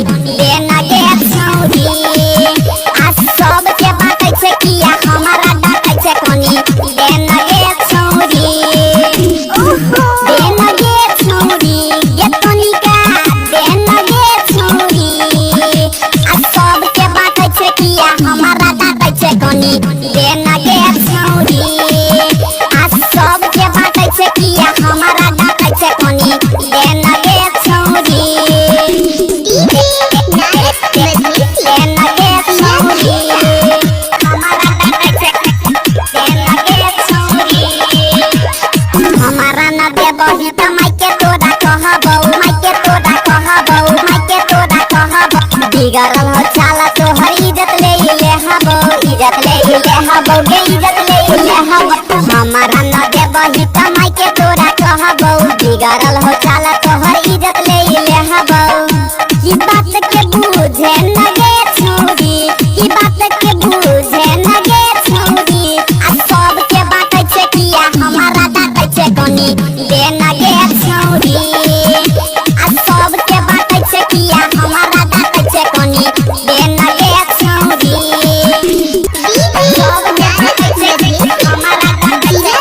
कनी देना गे छौरी आ सब के बाटे छे किया हमारा डाटे छे कनी देना गे छौरी देना गे छौरी ये कनी का देना गे छौरी आ सब के बाटे छे किया हमारा डाटे छे कनी देना गे छौरी आ सब के बाटे छे किया हमारा डाटे छे कनी देना गे छौरी हमारा न देबही त माइके तोरा कहबौ माइके तोरा कहबौ माइके तोरा कहबौ बिगड़ल हो चाला तोहर इज्जत ले हबौ इज्जत ले हबौ गे इज्जत ले हबौ हमारा न देबही त माइके तोरा कहबौ बिगड़ल हो चाला तोहर इज्जत ले हबौ की बात के बुझे न गे छौरी की बात के बुझे न गे छौरी आ सब के बाटे छे किया हमारा डाटे छे कनी देना गे छौरी आ सब के बाटे छे किया हमारा डाटे छे कनी देना गे छौरी सब के बाटे छे हमारा डाटे छे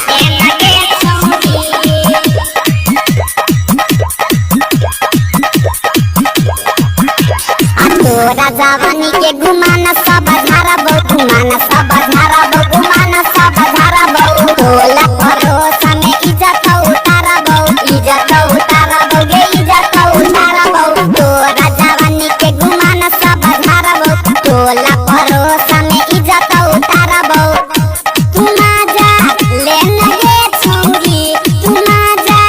देना गे छौरी तोरा जवानी के घुमाना सब झारबौ घुमाना सब झारबौ घुमाना सब झारबौ तोला भरोसा में इज्जत उतारबौ गे इज्जत उतारबौ तोरा जवानी के घुमाना सब झारबौ तोला भरोसा में इज्जत उतारबौ तू ना जा लेना गे छौरी तू ना जा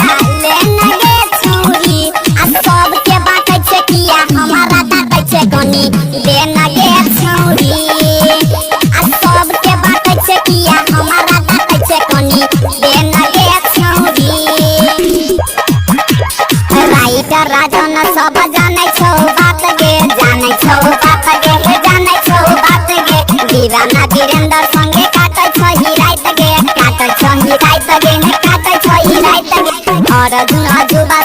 लेना गे छौरी आ सब के बाटे छे किया हमारा डाटे छे कनी देना गे छौरी आ सब के बाटे छे किया हमारा डाटे छे कनी देना गे छौरी राइटर राजन सब जानै छौ बात गे जानै छौ बात गे जानै छौ बात गे दीवाना वीरेंद्र संगे काटै छौ ही रात गे काटै छौ ही रात गे काटै छौ ही रात गे और जुआ